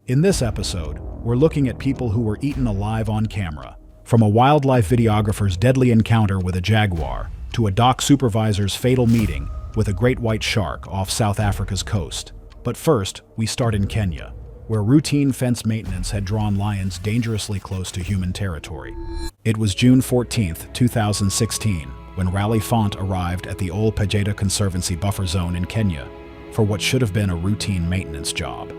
In this episode, we're looking at people who were eaten alive on camera. From a wildlife videographer's deadly encounter with a jaguar, to a dock supervisor's fatal meeting with a great white shark off South Africa's coast. But first, we start in Kenya, where routine fence maintenance had drawn lions dangerously close to human territory. It was June 14, 2016, when Raleigh Font arrived at the Ol Pejeta Conservancy buffer zone in Kenya for what should have been a routine maintenance job.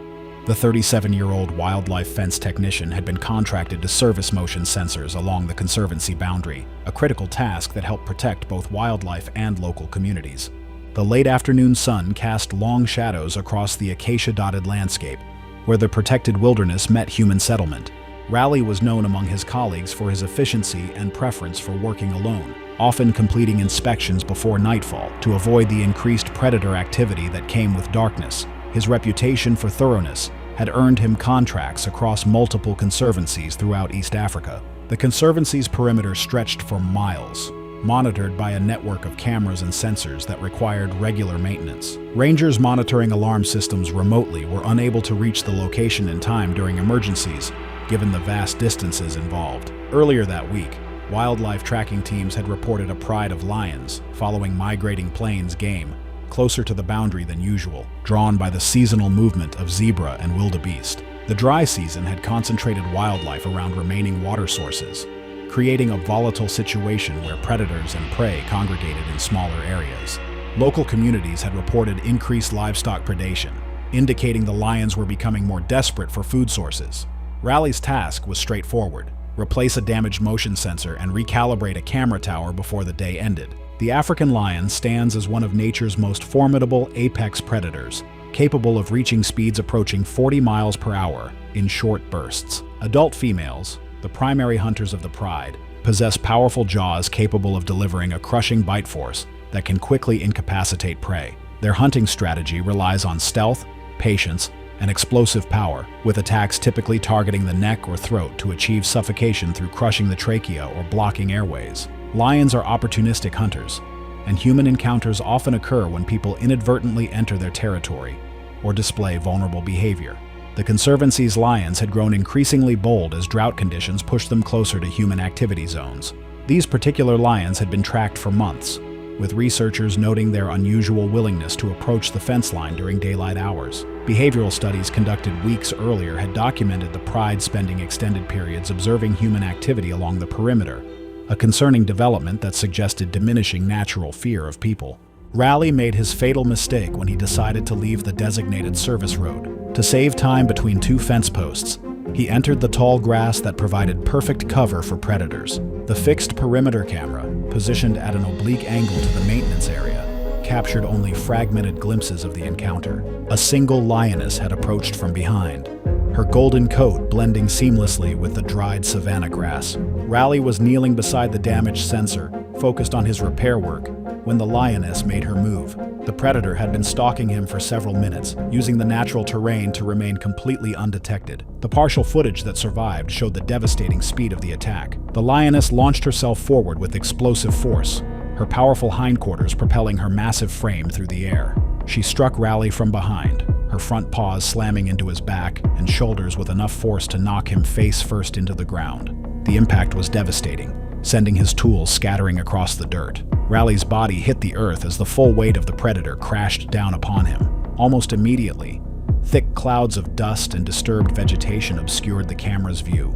The 37-year-old wildlife fence technician had been contracted to service motion sensors along the conservancy boundary, a critical task that helped protect both wildlife and local communities. The late afternoon sun cast long shadows across the acacia-dotted landscape, where the protected wilderness met human settlement. Raleigh was known among his colleagues for his efficiency and preference for working alone, often completing inspections before nightfall to avoid the increased predator activity that came with darkness. His reputation for thoroughness had earned him contracts across multiple conservancies throughout East Africa. The conservancy's perimeter stretched for miles, monitored by a network of cameras and sensors that required regular maintenance. Rangers monitoring alarm systems remotely were unable to reach the location in time during emergencies, given the vast distances involved. Earlier that week, wildlife tracking teams had reported a pride of lions following migrating plains game closer to the boundary than usual, drawn by the seasonal movement of zebra and wildebeest. The dry season had concentrated wildlife around remaining water sources, creating a volatile situation where predators and prey congregated in smaller areas. Local communities had reported increased livestock predation, indicating the lions were becoming more desperate for food sources. Raleigh's task was straightforward: replace a damaged motion sensor and recalibrate a camera tower before the day ended. The African lion stands as one of nature's most formidable apex predators, capable of reaching speeds approaching 40 miles per hour in short bursts. Adult females, the primary hunters of the pride, possess powerful jaws capable of delivering a crushing bite force that can quickly incapacitate prey. Their hunting strategy relies on stealth, patience, and explosive power, with attacks typically targeting the neck or throat to achieve suffocation through crushing the trachea or blocking airways. Lions are opportunistic hunters, and human encounters often occur when people inadvertently enter their territory or display vulnerable behavior. The Conservancy's lions had grown increasingly bold as drought conditions pushed them closer to human activity zones. These particular lions had been tracked for months, with researchers noting their unusual willingness to approach the fence line during daylight hours. Behavioral studies conducted weeks earlier had documented the pride spending extended periods observing human activity along the perimeter, a concerning development that suggested diminishing natural fear of people. Raleigh made his fatal mistake when he decided to leave the designated service road. To save time between two fence posts, he entered the tall grass that provided perfect cover for predators. The fixed perimeter camera, positioned at an oblique angle to the maintenance area, captured only fragmented glimpses of the encounter. A single lioness had approached from behind, her golden coat blending seamlessly with the dried savanna grass. Raleigh was kneeling beside the damaged sensor, focused on his repair work, when the lioness made her move. The predator had been stalking him for several minutes, using the natural terrain to remain completely undetected. The partial footage that survived showed the devastating speed of the attack. The lioness launched herself forward with explosive force, her powerful hindquarters propelling her massive frame through the air. She struck Raleigh from behind, her front paws slamming into his back and shoulders with enough force to knock him face first into the ground. The impact was devastating, sending his tools scattering across the dirt. Raleigh's body hit the earth as the full weight of the predator crashed down upon him. Almost immediately, thick clouds of dust and disturbed vegetation obscured the camera's view,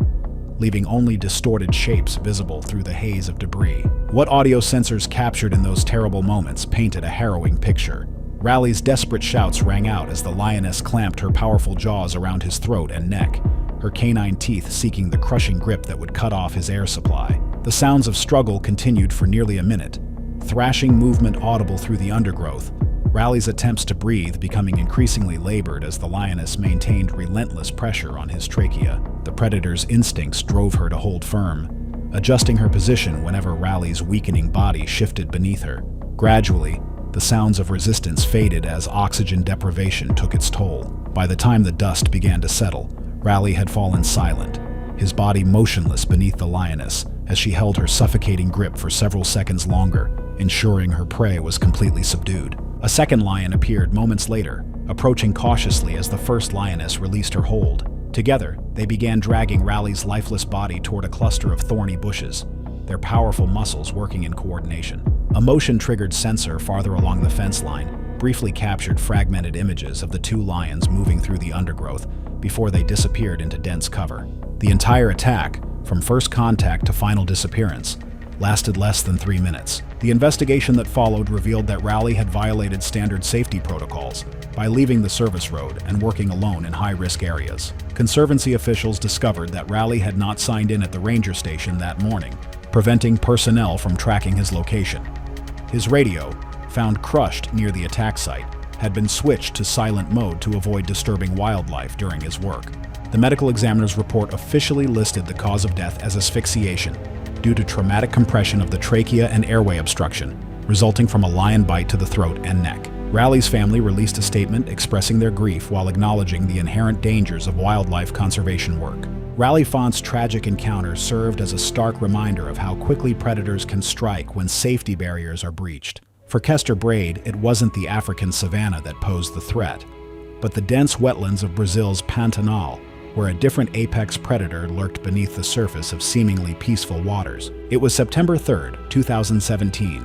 leaving only distorted shapes visible through the haze of debris. What audio sensors captured in those terrible moments painted a harrowing picture. Raleigh's desperate shouts rang out as the lioness clamped her powerful jaws around his throat and neck, her canine teeth seeking the crushing grip that would cut off his air supply. The sounds of struggle continued for nearly a minute, thrashing movement audible through the undergrowth, Raleigh's attempts to breathe becoming increasingly labored as the lioness maintained relentless pressure on his trachea. The predator's instincts drove her to hold firm, adjusting her position whenever Raleigh's weakening body shifted beneath her. Gradually, the sounds of resistance faded as oxygen deprivation took its toll. By the time the dust began to settle, Raleigh had fallen silent, his body motionless beneath the lioness as she held her suffocating grip for several seconds longer, ensuring her prey was completely subdued. A second lion appeared moments later, approaching cautiously as the first lioness released her hold. Together, they began dragging Raleig's lifeless body toward a cluster of thorny bushes, their powerful muscles working in coordination. A motion-triggered sensor farther along the fence line briefly captured fragmented images of the two lions moving through the undergrowth before they disappeared into dense cover. The entire attack, from first contact to final disappearance, lasted less than 3 minutes. The investigation that followed revealed that Raleigh had violated standard safety protocols by leaving the service road and working alone in high-risk areas. Conservancy officials discovered that Raleigh had not signed in at the ranger station that morning, preventing personnel from tracking his location. His radio, found crushed near the attack site, had been switched to silent mode to avoid disturbing wildlife during his work. The medical examiner's report officially listed the cause of death as asphyxiation due to traumatic compression of the trachea and airway obstruction, resulting from a lion bite to the throat and neck. Raleigh's family released a statement expressing their grief while acknowledging the inherent dangers of wildlife conservation work. Raleigh Font's tragic encounter served as a stark reminder of how quickly predators can strike when safety barriers are breached. For Kester Braid, it wasn't the African savanna that posed the threat, but the dense wetlands of Brazil's Pantanal, where a different apex predator lurked beneath the surface of seemingly peaceful waters. It was September 3, 2017,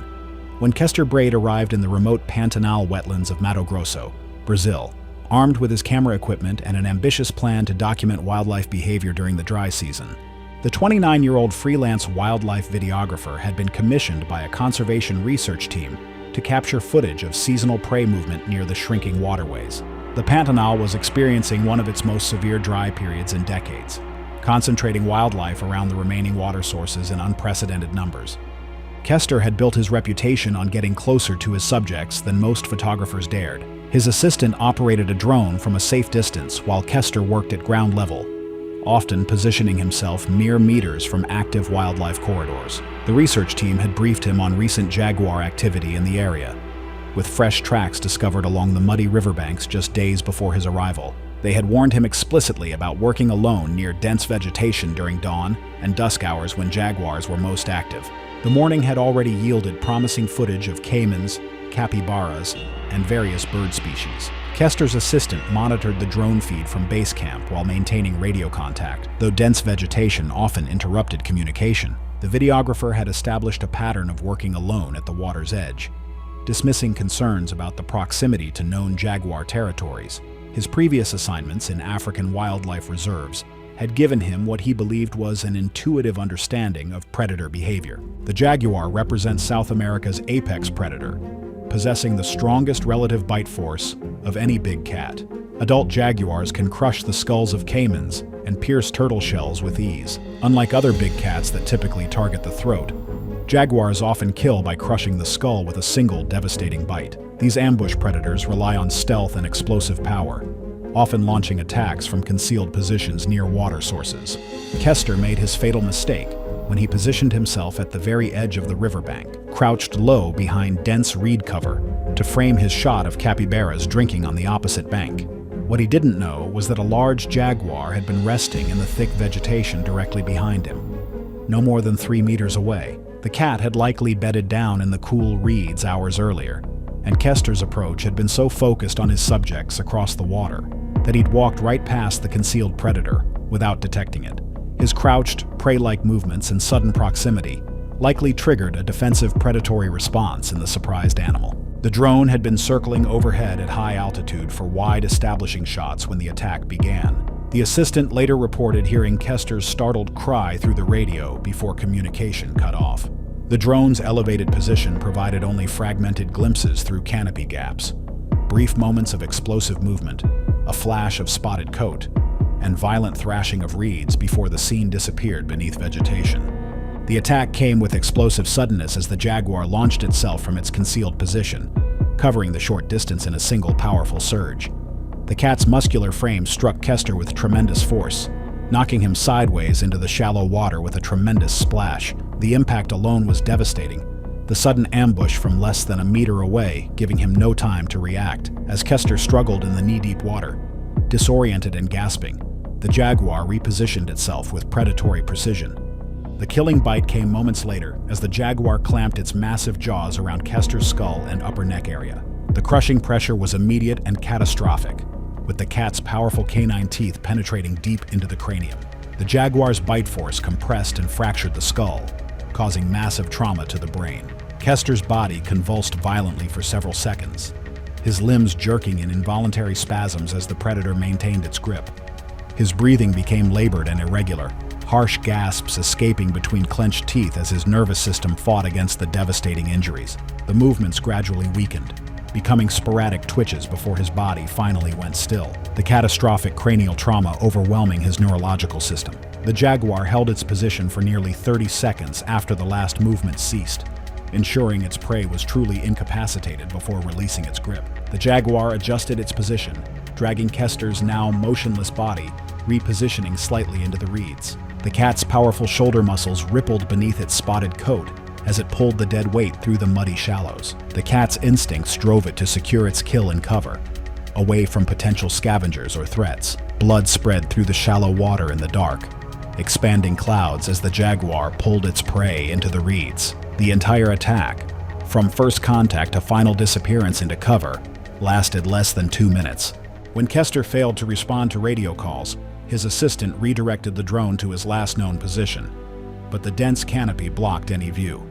when Kester Braid arrived in the remote Pantanal wetlands of Mato Grosso, Brazil, armed with his camera equipment and an ambitious plan to document wildlife behavior during the dry season. The 29-year-old freelance wildlife videographer had been commissioned by a conservation research team to capture footage of seasonal prey movement near the shrinking waterways. The Pantanal was experiencing one of its most severe dry periods in decades, concentrating wildlife around the remaining water sources in unprecedented numbers. Kester had built his reputation on getting closer to his subjects than most photographers dared. His assistant operated a drone from a safe distance while Kester worked at ground level, often positioning himself mere meters from active wildlife corridors. The research team had briefed him on recent jaguar activity in the area, with fresh tracks discovered along the muddy riverbanks just days before his arrival. They had warned him explicitly about working alone near dense vegetation during dawn and dusk hours when jaguars were most active. The morning had already yielded promising footage of caimans, capybaras, and various bird species. Kester's assistant monitored the drone feed from base camp while maintaining radio contact, though dense vegetation often interrupted communication. The videographer had established a pattern of working alone at the water's edge, dismissing concerns about the proximity to known jaguar territories. His previous assignments in African wildlife reserves had given him what he believed was an intuitive understanding of predator behavior. The jaguar represents South America's apex predator, possessing the strongest relative bite force of any big cat. Adult jaguars can crush the skulls of caimans and pierce turtle shells with ease. Unlike other big cats that typically target the throat, jaguars often kill by crushing the skull with a single devastating bite. These ambush predators rely on stealth and explosive power, often launching attacks from concealed positions near water sources. Kester made his fatal mistake when he positioned himself at the very edge of the riverbank, crouched low behind dense reed cover to frame his shot of capybaras drinking on the opposite bank. What he didn't know was that a large jaguar had been resting in the thick vegetation directly behind him, no more than 3 meters away. The cat had likely bedded down in the cool reeds hours earlier, and Kester's approach had been so focused on his subjects across the water that he'd walked right past the concealed predator without detecting it. His crouched, prey-like movements and sudden proximity likely triggered a defensive predatory response in the surprised animal. The drone had been circling overhead at high altitude for wide establishing shots when the attack began. The assistant later reported hearing Kester's startled cry through the radio before communication cut off. The drone's elevated position provided only fragmented glimpses through canopy gaps, brief moments of explosive movement, a flash of spotted coat, and violent thrashing of reeds before the scene disappeared beneath vegetation. The attack came with explosive suddenness as the jaguar launched itself from its concealed position, covering the short distance in a single powerful surge. The cat's muscular frame struck Kester with tremendous force, knocking him sideways into the shallow water with a tremendous splash. The impact alone was devastating, the sudden ambush from less than a meter away giving him no time to react. As Kester struggled in the knee-deep water, disoriented and gasping, the jaguar repositioned itself with predatory precision. The killing bite came moments later as the jaguar clamped its massive jaws around Kester's skull and upper neck area. The crushing pressure was immediate and catastrophic, with the cat's powerful canine teeth penetrating deep into the cranium. The jaguar's bite force compressed and fractured the skull, causing massive trauma to the brain. Kester's body convulsed violently for several seconds, his limbs jerking in involuntary spasms as the predator maintained its grip. His breathing became labored and irregular, harsh gasps escaping between clenched teeth as his nervous system fought against the devastating injuries. The movements gradually weakened, becoming sporadic twitches before his body finally went still, the catastrophic cranial trauma overwhelming his neurological system. The jaguar held its position for nearly 30 seconds after the last movement ceased, ensuring its prey was truly incapacitated before releasing its grip. The jaguar adjusted its position, dragging Kester's now motionless body, repositioning slightly into the reeds. The cat's powerful shoulder muscles rippled beneath its spotted coat as it pulled the dead weight through the muddy shallows. The cat's instincts drove it to secure its kill in cover, away from potential scavengers or threats. Blood spread through the shallow water in the dark, expanding clouds as the jaguar pulled its prey into the reeds. The entire attack, from first contact to final disappearance into cover, lasted less than 2 minutes. When Kester failed to respond to radio calls, his assistant redirected the drone to his last known position, but the dense canopy blocked any view.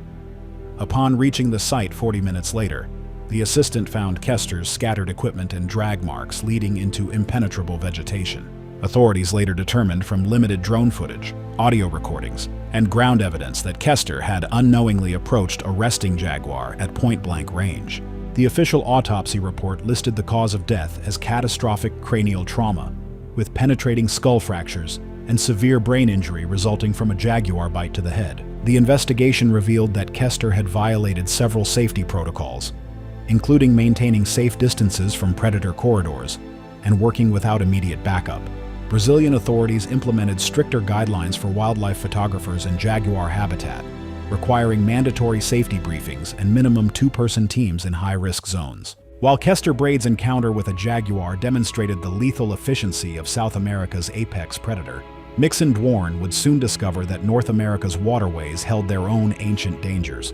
Upon reaching the site 40 minutes later, the assistant found Kester's scattered equipment and drag marks leading into impenetrable vegetation. Authorities later determined from limited drone footage, audio recordings, and ground evidence that Kester had unknowingly approached a resting jaguar at point-blank range. The official autopsy report listed the cause of death as catastrophic cranial trauma, with penetrating skull fractures and severe brain injury resulting from a jaguar bite to the head. The investigation revealed that Kester had violated several safety protocols, including maintaining safe distances from predator corridors and working without immediate backup. Brazilian authorities implemented stricter guidelines for wildlife photographers in jaguar habitat, requiring mandatory safety briefings and minimum 2-person teams in high-risk zones. While Kester Braid's encounter with a jaguar demonstrated the lethal efficiency of South America's apex predator, Mixon Dwarn would soon discover that North America's waterways held their own ancient dangers,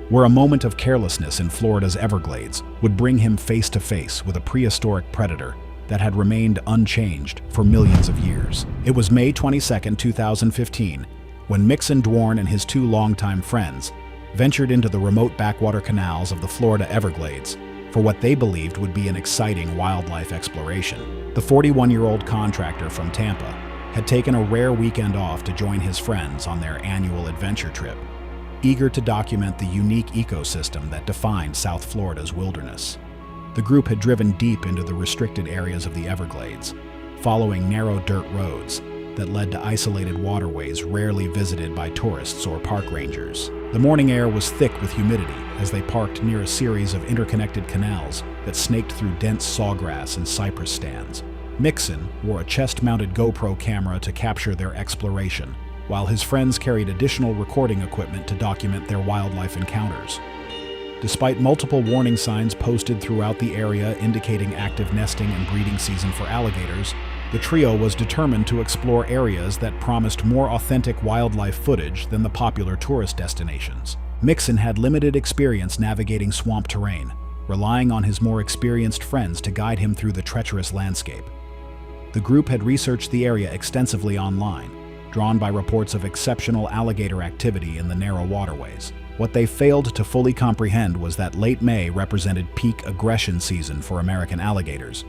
where a moment of carelessness in Florida's Everglades would bring him face to face with a prehistoric predator that had remained unchanged for millions of years. It was May 22, 2015, when Mixon Dwarn and his 2 longtime friends ventured into the remote backwater canals of the Florida Everglades for what they believed would be an exciting wildlife exploration. The 41-year-old contractor from Tampa had taken a rare weekend off to join his friends on their annual adventure trip, eager to document the unique ecosystem that defined South Florida's wilderness. The group had driven deep into the restricted areas of the Everglades, following narrow dirt roads that led to isolated waterways rarely visited by tourists or park rangers. The morning air was thick with humidity as they parked near a series of interconnected canals that snaked through dense sawgrass and cypress stands. Mixon wore a chest-mounted GoPro camera to capture their exploration, while his friends carried additional recording equipment to document their wildlife encounters. Despite multiple warning signs posted throughout the area indicating active nesting and breeding season for alligators, the trio was determined to explore areas that promised more authentic wildlife footage than the popular tourist destinations. Mixon had limited experience navigating swamp terrain, relying on his more experienced friends to guide him through the treacherous landscape. The group had researched the area extensively online, drawn by reports of exceptional alligator activity in the narrow waterways. What they failed to fully comprehend was that late May represented peak aggression season for American alligators,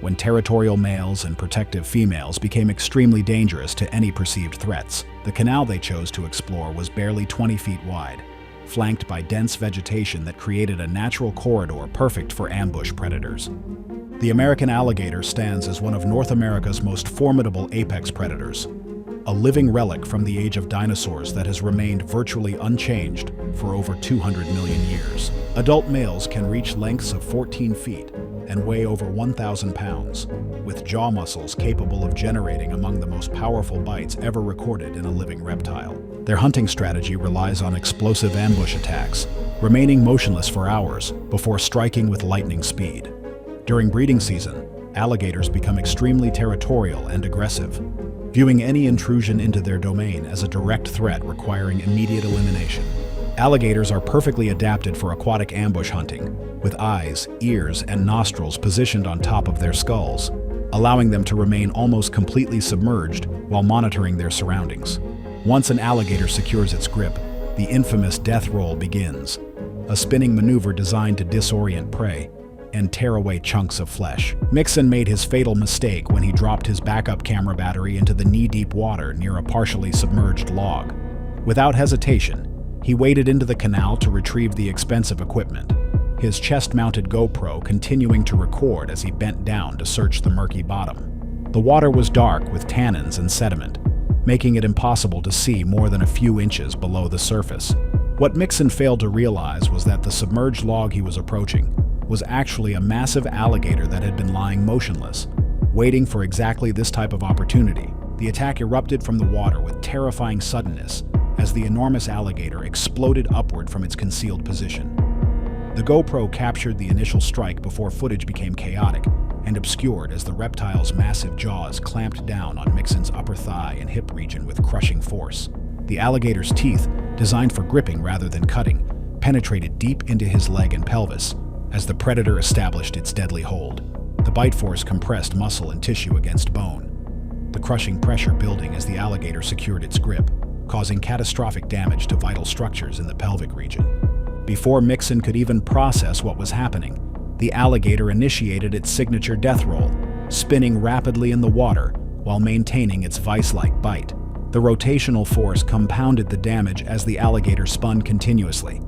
when territorial males and protective females became extremely dangerous to any perceived threats. The canal they chose to explore was barely 20 feet wide, flanked by dense vegetation that created a natural corridor perfect for ambush predators. The American alligator stands as one of North America's most formidable apex predators, a living relic from the age of dinosaurs that has remained virtually unchanged for over 200 million years. Adult males can reach lengths of 14 feet and weigh over 1,000 pounds, with jaw muscles capable of generating among the most powerful bites ever recorded in a living reptile. Their hunting strategy relies on explosive ambush attacks, remaining motionless for hours before striking with lightning speed. During breeding season, alligators become extremely territorial and aggressive, viewing any intrusion into their domain as a direct threat requiring immediate elimination. Alligators are perfectly adapted for aquatic ambush hunting, with eyes, ears, and nostrils positioned on top of their skulls. allowing them to remain almost completely submerged while monitoring their surroundings. Once an alligator secures its grip, the infamous death roll begins, a spinning maneuver designed to disorient prey and tear away chunks of flesh. Mixon made his fatal mistake when he dropped his backup camera battery into the knee-deep water near a partially submerged log. Without hesitation, he waded into the canal to retrieve the expensive equipment, his chest-mounted GoPro continuing to record as he bent down to search the murky bottom. The water was dark with tannins and sediment, making it impossible to see more than a few inches below the surface. What Mixon failed to realize was that the submerged log he was approaching was actually a massive alligator that had been lying motionless, waiting for exactly this type of opportunity. The attack erupted from the water with terrifying suddenness as the enormous alligator exploded upward from its concealed position. The GoPro captured the initial strike before footage became chaotic and obscured as the reptile's massive jaws clamped down on Mixon's upper thigh and hip region with crushing force. The alligator's teeth, designed for gripping rather than cutting, penetrated deep into his leg and pelvis as the predator established its deadly hold. The bite force compressed muscle and tissue against bone, the crushing pressure building as the alligator secured its grip, causing catastrophic damage to vital structures in the pelvic region. Before Mixon could even process what was happening, the alligator initiated its signature death roll, spinning rapidly in the water while maintaining its vice-like bite. The rotational force compounded the damage as the alligator spun continuously,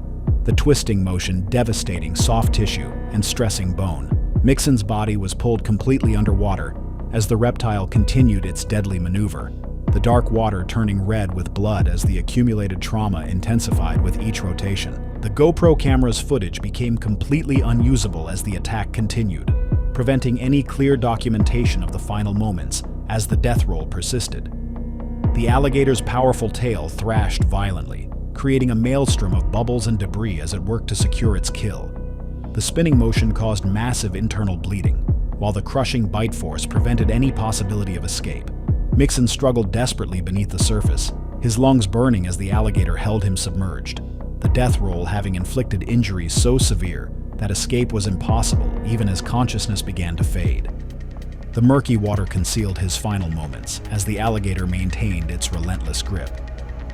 the twisting motion devastating soft tissue and stressing bone. Mixon's body was pulled completely underwater as the reptile continued its deadly maneuver, the dark water turning red with blood as the accumulated trauma intensified with each rotation. The GoPro camera's footage became completely unusable as the attack continued, preventing any clear documentation of the final moments as the death roll persisted. The alligator's powerful tail thrashed violently, creating a maelstrom of bubbles and debris as it worked to secure its kill. The spinning motion caused massive internal bleeding, while the crushing bite force prevented any possibility of escape. Mixon struggled desperately beneath the surface, his lungs burning as the alligator held him submerged, the death roll having inflicted injuries so severe that escape was impossible even as consciousness began to fade. The murky water concealed his final moments as the alligator maintained its relentless grip,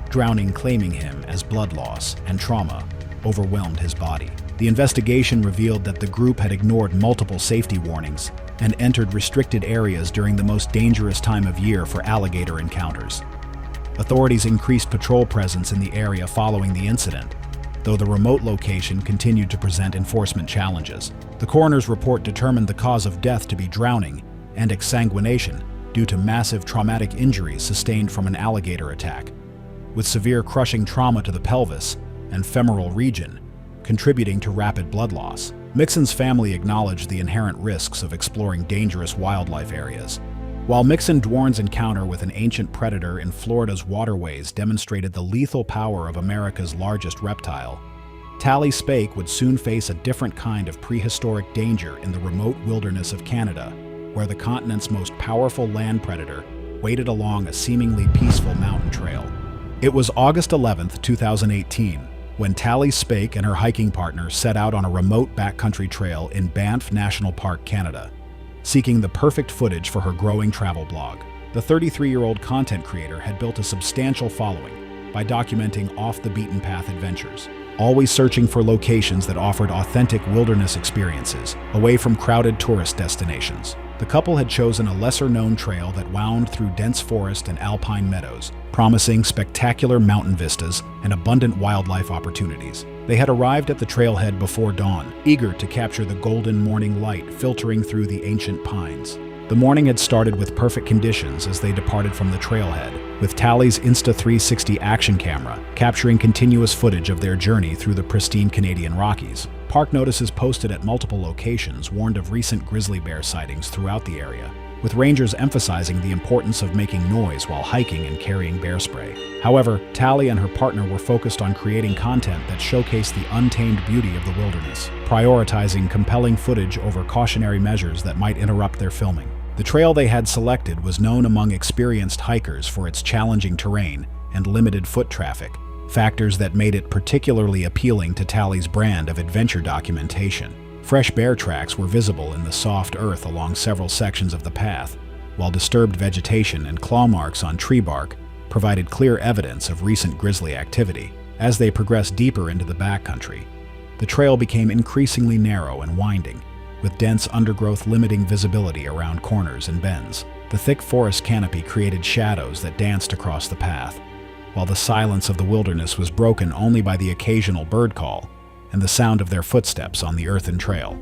drowning claiming him as blood loss and trauma overwhelmed his body. The investigation revealed that the group had ignored multiple safety warnings and entered restricted areas during the most dangerous time of year for alligator encounters. Authorities increased patrol presence in the area following the incident, though the remote location continued to present enforcement challenges. The coroner's report determined the cause of death to be drowning and exsanguination due to massive traumatic injuries sustained from an alligator attack, with severe crushing trauma to the pelvis and femoral region, contributing to rapid blood loss. Mixon's family acknowledged the inherent risks of exploring dangerous wildlife areas. While Mixon Dwarn's encounter with an ancient predator in Florida's waterways demonstrated the lethal power of America's largest reptile, Tally Spake would soon face a different kind of prehistoric danger in the remote wilderness of Canada, where the continent's most powerful land predator waded along a seemingly peaceful mountain trail. It was August 11, 2018, when Tally Spake and her hiking partner set out on a remote backcountry trail in Banff National Park, Canada, seeking the perfect footage for her growing travel blog. The 33-year-old content creator had built a substantial following by documenting off-the-beaten-path adventures, always searching for locations that offered authentic wilderness experiences, away from crowded tourist destinations. The couple had chosen a lesser-known trail that wound through dense forest and alpine meadows, promising spectacular mountain vistas and abundant wildlife opportunities. They had arrived at the trailhead before dawn, eager to capture the golden morning light filtering through the ancient pines. The morning had started with perfect conditions as they departed from the trailhead, with Tally's Insta360 action camera capturing continuous footage of their journey through the pristine Canadian Rockies. Park notices posted at multiple locations warned of recent grizzly bear sightings throughout the area, with rangers emphasizing the importance of making noise while hiking and carrying bear spray. However, Tally and her partner were focused on creating content that showcased the untamed beauty of the wilderness, prioritizing compelling footage over cautionary measures that might interrupt their filming. The trail they had selected was known among experienced hikers for its challenging terrain and limited foot traffic, factors that made it particularly appealing to Tally's brand of adventure documentation. Fresh bear tracks were visible in the soft earth along several sections of the path, while disturbed vegetation and claw marks on tree bark provided clear evidence of recent grizzly activity. As they progressed deeper into the backcountry, the trail became increasingly narrow and winding, with dense undergrowth limiting visibility around corners and bends. The thick forest canopy created shadows that danced across the path, while the silence of the wilderness was broken only by the occasional bird call and the sound of their footsteps on the earthen trail.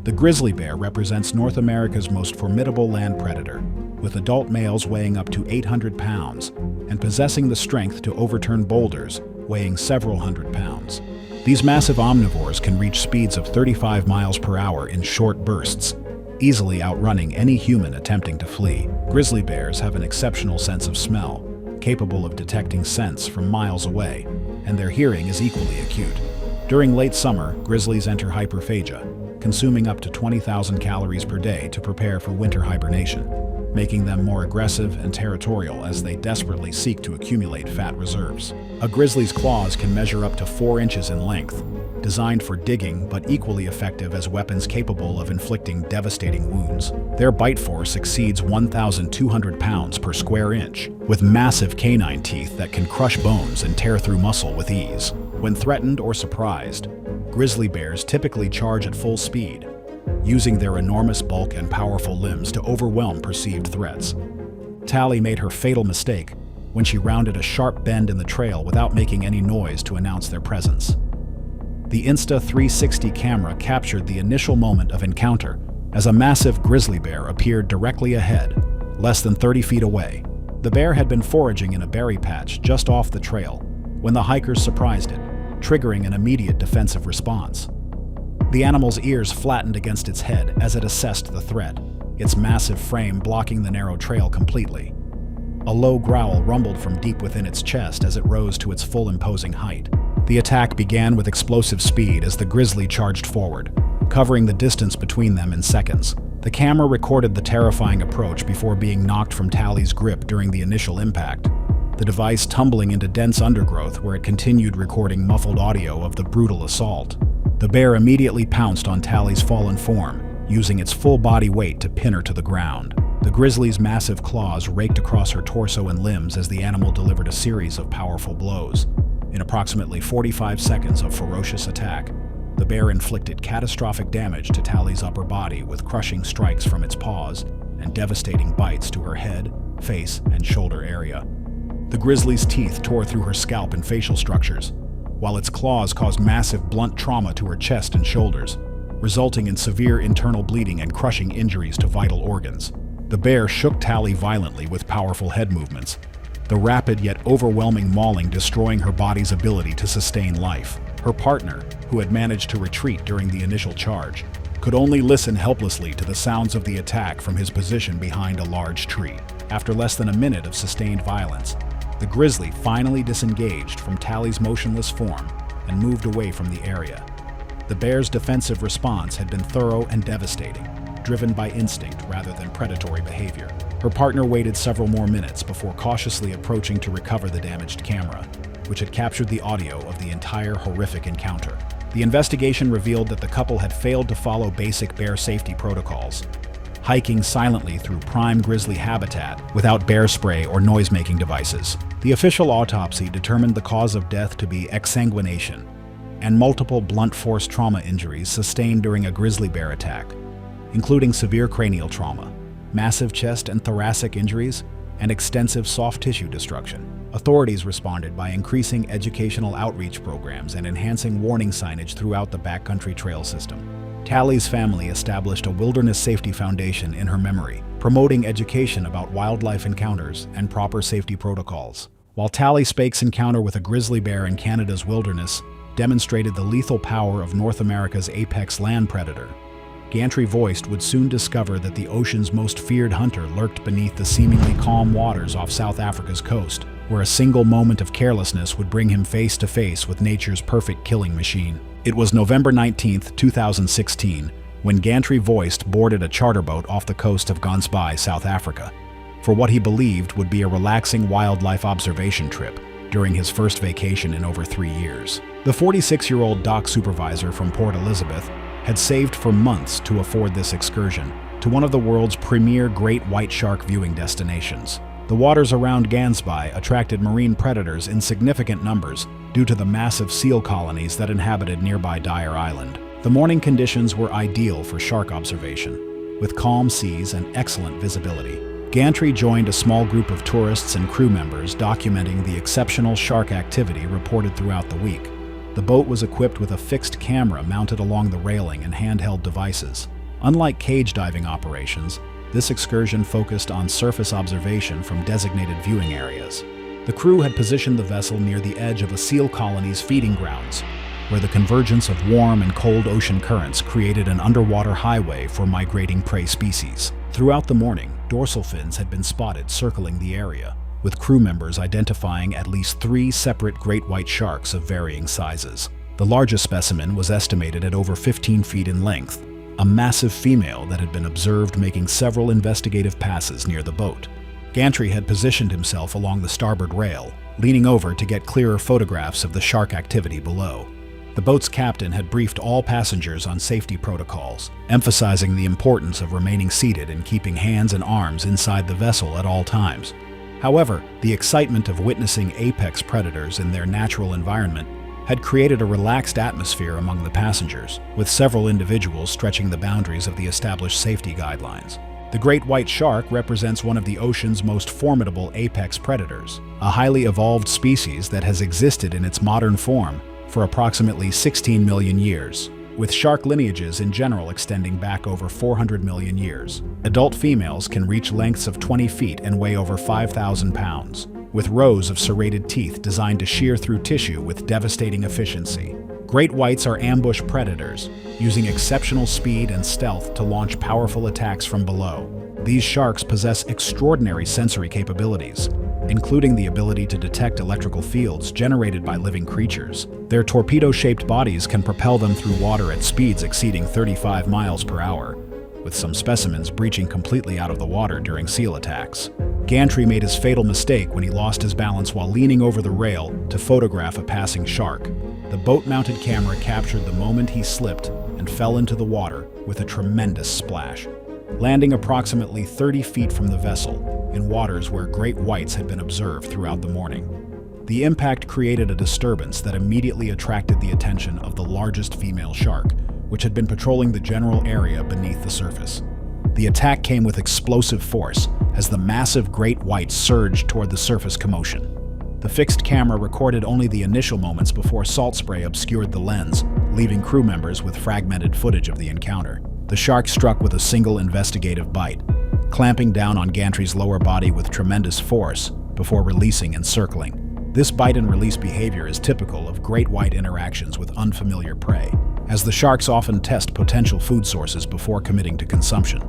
The grizzly bear represents North America's most formidable land predator, with adult males weighing up to 800 pounds and possessing the strength to overturn boulders weighing several hundred pounds. These massive omnivores can reach speeds of 35 miles per hour in short bursts, easily outrunning any human attempting to flee. Grizzly bears have an exceptional sense of smell, capable of detecting scents from miles away, and their hearing is equally acute. During late summer, grizzlies enter hyperphagia, consuming up to 20,000 calories per day to prepare for winter hibernation, making them more aggressive and territorial as they desperately seek to accumulate fat reserves. A grizzly's claws can measure up to 4 inches in length, designed for digging but equally effective as weapons capable of inflicting devastating wounds. Their bite force exceeds 1,200 pounds per square inch, with massive canine teeth that can crush bones and tear through muscle with ease. When threatened or surprised, grizzly bears typically charge at full speed, using their enormous bulk and powerful limbs to overwhelm perceived threats. Tally made her fatal mistake when she rounded a sharp bend in the trail without making any noise to announce their presence. The Insta360 camera captured the initial moment of encounter as a massive grizzly bear appeared directly ahead, less than 30 feet away. The bear had been foraging in a berry patch just off the trail when the hikers surprised it, triggering an immediate defensive response. The animal's ears flattened against its head as it assessed the threat, its massive frame blocking the narrow trail completely. A low growl rumbled from deep within its chest as it rose to its full imposing height. The attack began with explosive speed as the grizzly charged forward, covering the distance between them in seconds. The camera recorded the terrifying approach before being knocked from Tally's grip during the initial impact, the device tumbling into dense undergrowth where it continued recording muffled audio of the brutal assault. The bear immediately pounced on Tally's fallen form, using its full body weight to pin her to the ground. The grizzly's massive claws raked across her torso and limbs as the animal delivered a series of powerful blows. In approximately 45 seconds of ferocious attack, the bear inflicted catastrophic damage to Tally's upper body with crushing strikes from its paws and devastating bites to her head, face, and shoulder area. The grizzly's teeth tore through her scalp and facial structures, while its claws caused massive blunt trauma to her chest and shoulders, resulting in severe internal bleeding and crushing injuries to vital organs. The bear shook Tally violently with powerful head movements, the rapid yet overwhelming mauling destroying her body's ability to sustain life. Her partner, who had managed to retreat during the initial charge, could only listen helplessly to the sounds of the attack from his position behind a large tree. After less than a minute of sustained violence, the grizzly finally disengaged from Tally's motionless form and moved away from the area. The bear's defensive response had been thorough and devastating, driven by instinct rather than predatory behavior. Her partner waited several more minutes before cautiously approaching to recover the damaged camera, which had captured the audio of the entire horrific encounter. The investigation revealed that the couple had failed to follow basic bear safety protocols, hiking silently through prime grizzly habitat without bear spray or noise-making devices. The official autopsy determined the cause of death to be exsanguination and multiple blunt force trauma injuries sustained during a grizzly bear attack, including severe cranial trauma, massive chest and thoracic injuries, and extensive soft tissue destruction. Authorities responded by increasing educational outreach programs and enhancing warning signage throughout the backcountry trail system. Tally's family established a wilderness safety foundation in her memory, promoting education about wildlife encounters and proper safety protocols. While Tally Spake's encounter with a grizzly bear in Canada's wilderness demonstrated the lethal power of North America's apex land predator, Gantry Voiced would soon discover that the ocean's most feared hunter lurked beneath the seemingly calm waters off South Africa's coast, where a single moment of carelessness would bring him face to face with nature's perfect killing machine. It was November 19, 2016, when Gantry Voiced boarded a charter boat off the coast of Gansbaai, South Africa, for what he believed would be a relaxing wildlife observation trip during his first vacation in over 3 years. The 46-year-old dock supervisor from Port Elizabeth had saved for months to afford this excursion to one of the world's premier great white shark viewing destinations. The waters around Gansby attracted marine predators in significant numbers due to the massive seal colonies that inhabited nearby Dyer Island. The morning conditions were ideal for shark observation, with calm seas and excellent visibility. Gantry joined a small group of tourists and crew members documenting the exceptional shark activity reported throughout the week. The boat was equipped with a fixed camera mounted along the railing and handheld devices. Unlike cage diving operations, this excursion focused on surface observation from designated viewing areas. The crew had positioned the vessel near the edge of a seal colony's feeding grounds, where the convergence of warm and cold ocean currents created an underwater highway for migrating prey species. Throughout the morning, dorsal fins had been spotted circling the area, with crew members identifying at least 3 separate great white sharks of varying sizes. The largest specimen was estimated at over 15 feet in length, a massive female that had been observed making several investigative passes near the boat. Gantry had positioned himself along the starboard rail, leaning over to get clearer photographs of the shark activity below. The boat's captain had briefed all passengers on safety protocols, emphasizing the importance of remaining seated and keeping hands and arms inside the vessel at all times. However, the excitement of witnessing apex predators in their natural environment had created a relaxed atmosphere among the passengers, with several individuals stretching the boundaries of the established safety guidelines. The great white shark represents one of the ocean's most formidable apex predators, a highly evolved species that has existed in its modern form for approximately 16 million years, with shark lineages in general extending back over 400 million years. Adult females can reach lengths of 20 feet and weigh over 5,000 pounds, with rows of serrated teeth designed to shear through tissue with devastating efficiency. Great whites are ambush predators, using exceptional speed and stealth to launch powerful attacks from below. These sharks possess extraordinary sensory capabilities, including the ability to detect electrical fields generated by living creatures. Their torpedo-shaped bodies can propel them through water at speeds exceeding 35 miles per hour, with some specimens breaching completely out of the water during seal attacks. Gantry made his fatal mistake when he lost his balance while leaning over the rail to photograph a passing shark. The boat-mounted camera captured the moment he slipped and fell into the water with a tremendous splash, landing approximately 30 feet from the vessel in waters where great whites had been observed throughout the morning. The impact created a disturbance that immediately attracted the attention of the largest female shark, which had been patrolling the general area beneath the surface. The attack came with explosive force as the massive great white surged toward the surface commotion. The fixed camera recorded only the initial moments before salt spray obscured the lens, leaving crew members with fragmented footage of the encounter. The shark struck with a single investigative bite, clamping down on Gantry's lower body with tremendous force before releasing and circling. This bite and release behavior is typical of great white interactions with unfamiliar prey, as the sharks often test potential food sources before committing to consumption.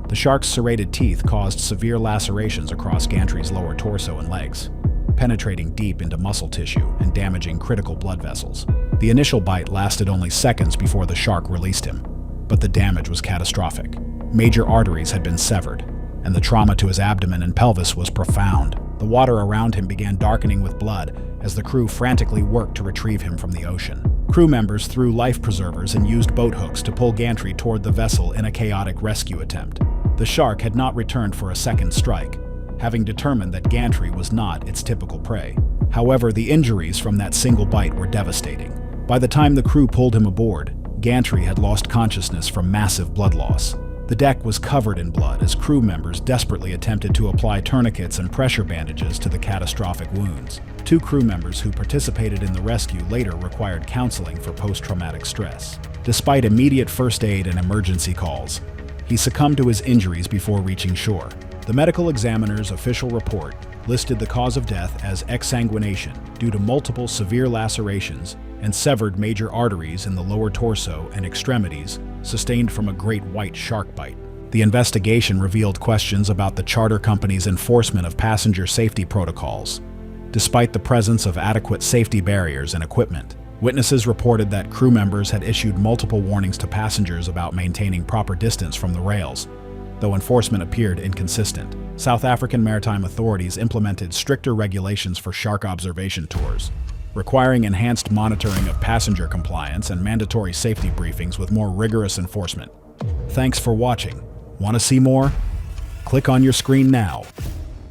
The shark's serrated teeth caused severe lacerations across Gantry's lower torso and legs, penetrating deep into muscle tissue and damaging critical blood vessels. The initial bite lasted only seconds before the shark released him, but the damage was catastrophic. Major arteries had been severed, and the trauma to his abdomen and pelvis was profound. The water around him began darkening with blood as the crew frantically worked to retrieve him from the ocean. Crew members threw life preservers and used boat hooks to pull Gantry toward the vessel in a chaotic rescue attempt. The shark had not returned for a second strike, having determined that Gantry was not its typical prey. However, the injuries from that single bite were devastating. By the time the crew pulled him aboard, Gantry had lost consciousness from massive blood loss. The deck was covered in blood as crew members desperately attempted to apply tourniquets and pressure bandages to the catastrophic wounds. 2 crew members who participated in the rescue later required counseling for post-traumatic stress. Despite immediate first aid and emergency calls, he succumbed to his injuries before reaching shore. The medical examiner's official report listed the cause of death as exsanguination due to multiple severe lacerations and severed major arteries in the lower torso and extremities sustained from a great white shark bite. The investigation revealed questions about the charter company's enforcement of passenger safety protocols. Despite the presence of adequate safety barriers and equipment, witnesses reported that crew members had issued multiple warnings to passengers about maintaining proper distance from the rails, though enforcement appeared inconsistent. South African maritime authorities implemented stricter regulations for shark observation tours, requiring enhanced monitoring of passenger compliance and mandatory safety briefings with more rigorous enforcement. Thanks for watching. Want to see more? Click on your screen now.